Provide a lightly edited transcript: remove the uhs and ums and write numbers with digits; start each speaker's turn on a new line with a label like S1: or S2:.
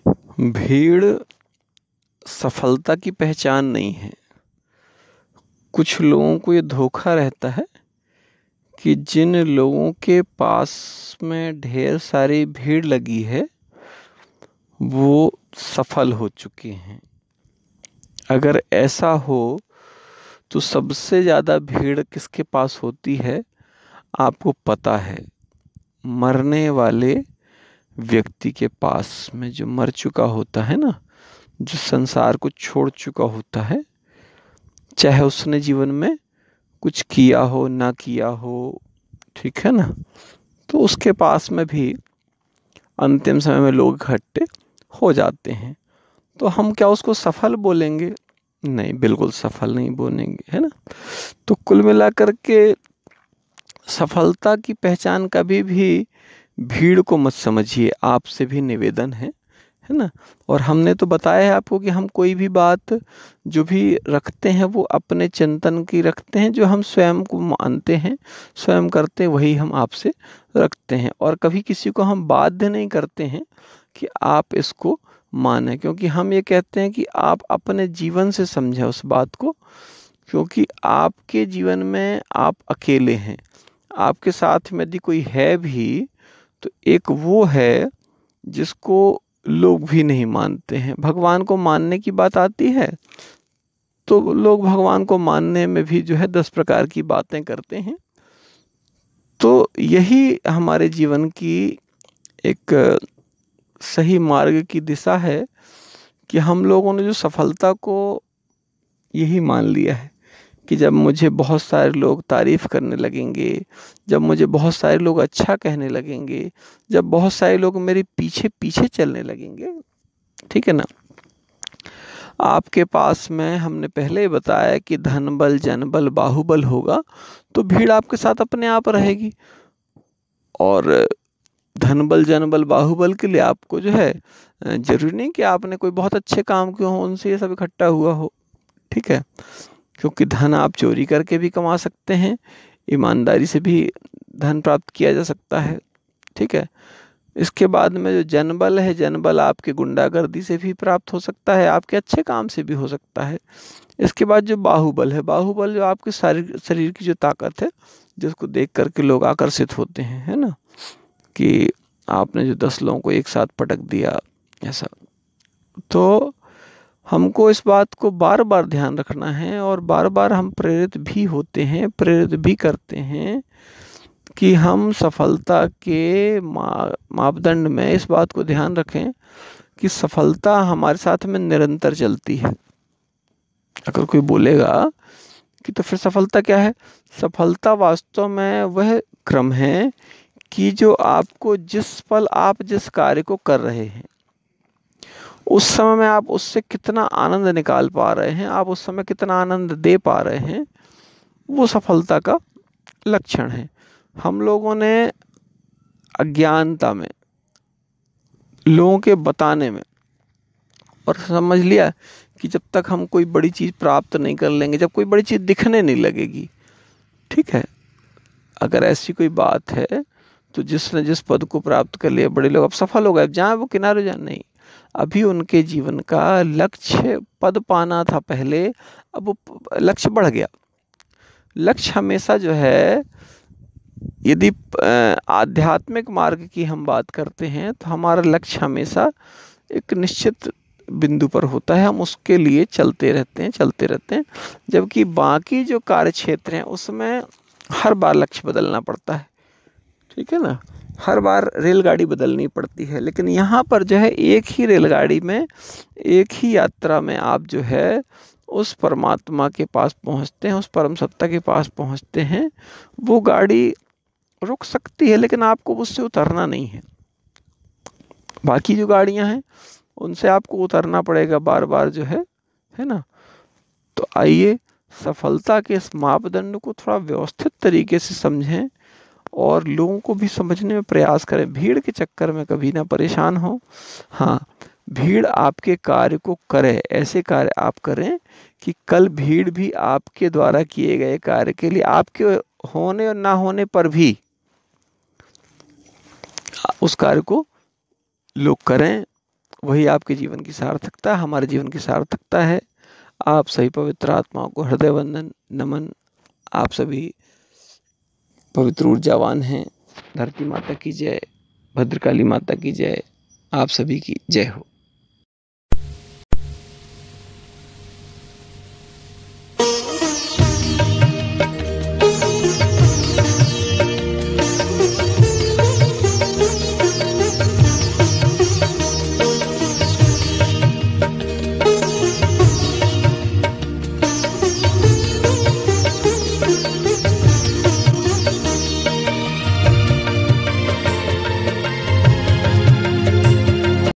S1: भीड़ सफलता की पहचान नहीं है। कुछ लोगों को ये धोखा रहता है कि जिन लोगों के पास में ढेर सारी भीड़ लगी है वो सफल हो चुके हैं। अगर ऐसा हो तो सबसे ज़्यादा भीड़ किसके पास होती है आपको पता है? मरने वाले व्यक्ति के पास में, जो मर चुका होता है ना, जो संसार को छोड़ चुका होता है, चाहे उसने जीवन में कुछ किया हो ना किया हो, ठीक है ना, तो उसके पास में भी अंतिम समय में लोग इकट्ठे हो जाते हैं। तो हम क्या उसको सफल बोलेंगे? नहीं, बिल्कुल सफल नहीं बोलेंगे, है ना। तो कुल मिलाकर के सफलता की पहचान कभी भी भीड़ को मत समझिए, आपसे भी निवेदन है ना। और हमने तो बताया है आपको कि हम कोई भी बात जो भी रखते हैं वो अपने चिंतन की रखते हैं, जो हम स्वयं को मानते हैं, स्वयं करते हैं, वही हम आपसे रखते हैं। और कभी किसी को हम बाध्य नहीं करते हैं कि आप इसको माने, क्योंकि हम ये कहते हैं कि आप अपने जीवन से समझें उस बात को, क्योंकि आपके जीवन में आप अकेले हैं। आपके साथ में यदि कोई है भी तो एक वो है जिसको लोग भी नहीं मानते हैं। भगवान को मानने की बात आती है तो लोग भगवान को मानने में भी जो है 10 प्रकार की बातें करते हैं। तो यही हमारे जीवन की एक सही मार्ग की दिशा है कि हम लोगों ने जो सफलता को यही मान लिया है कि जब मुझे बहुत सारे लोग तारीफ करने लगेंगे, जब मुझे बहुत सारे लोग अच्छा कहने लगेंगे, जब बहुत सारे लोग मेरे पीछे पीछे चलने लगेंगे, ठीक है ना। आपके पास में हमने पहले ही बताया कि धन बल जन बल बाहुबल होगा तो भीड़ आपके साथ अपने आप रहेगी। और धन बल जन बल बाहुबल के लिए आपको जो है जरूरी नहीं कि आपने कोई बहुत अच्छे काम किए हो उनसे ये सब इकट्ठा हुआ हो, ठीक है। क्योंकि धन आप चोरी करके भी कमा सकते हैं, ईमानदारी से भी धन प्राप्त किया जा सकता है, ठीक है। इसके बाद में जो जनबल है, जनबल आपके गुंडागर्दी से भी प्राप्त हो सकता है, आपके अच्छे काम से भी हो सकता है। इसके बाद जो बाहुबल है, बाहुबल जो आपके शरीर की जो ताकत है, जिसको देख करके लोग आकर्षित होते हैं, है ना, कि आपने जो 10 लोगों को एक साथ पटक दिया ऐसा। तो हमको इस बात को बार बार ध्यान रखना है और बार बार हम प्रेरित भी होते हैं, प्रेरित भी करते हैं कि हम सफलता के मापदंड में इस बात को ध्यान रखें कि सफलता हमारे साथ में निरंतर चलती है। अगर कोई बोलेगा कि तो फिर सफलता क्या है? सफलता वास्तव में वह क्रम है कि जो आपको जिस पल आप जिस कार्य को कर रहे हैं उस समय में आप उससे कितना आनंद निकाल पा रहे हैं, आप उस समय कितना आनंद दे पा रहे हैं, वो सफलता का लक्षण है। हम लोगों ने अज्ञानता में, लोगों के बताने में, और समझ लिया कि जब तक हम कोई बड़ी चीज़ प्राप्त नहीं कर लेंगे, जब कोई बड़ी चीज़ दिखने नहीं लगेगी, ठीक है। अगर ऐसी कोई बात है तो जिसने जिस पद को प्राप्त कर लिया, बड़े लोग अब सफल हो गए, अब जहाँ वो किनारे जाए नहीं, अभी उनके जीवन का लक्ष्य पद पाना था पहले, अब वो लक्ष्य बढ़ गया। लक्ष्य हमेशा जो है, यदि आध्यात्मिक मार्ग की हम बात करते हैं तो हमारा लक्ष्य हमेशा एक निश्चित बिंदु पर होता है, हम उसके लिए चलते रहते हैं। जबकि बाकी जो कार्य क्षेत्र हैं उसमें हर बार लक्ष्य बदलना पड़ता है, ठीक है ना, हर बार रेलगाड़ी बदलनी पड़ती है। लेकिन यहाँ पर जो है एक ही रेलगाड़ी में, एक ही यात्रा में आप जो है उस परमात्मा के पास पहुँचते हैं, उस परम सत्ता के पास पहुँचते हैं। वो गाड़ी रुक सकती है लेकिन आपको उससे उतरना नहीं है। बाकी जो गाड़ियाँ हैं उनसे आपको उतरना पड़ेगा बार बार जो है ना। तो आइए सफलता के इस मापदंड को थोड़ा व्यवस्थित तरीके से समझें और लोगों को भी समझने में प्रयास करें। भीड़ के चक्कर में कभी ना परेशान हो। हाँ, भीड़ आपके कार्य को करे, ऐसे कार्य आप करें कि कल भीड़ भी आपके द्वारा किए गए कार्य के लिए, आपके होने और ना होने पर भी उस कार्य को लोग करें, वही आपके जीवन की सार्थकता, हमारे जीवन की सार्थकता है। आप सभी पवित्र आत्माओं को हृदय वंदन, नमन। आप सभी पवित्र ऊर्जावान हैं। धरती माता की जय, भद्रकाली माता की जय, आप सभी की जय हो।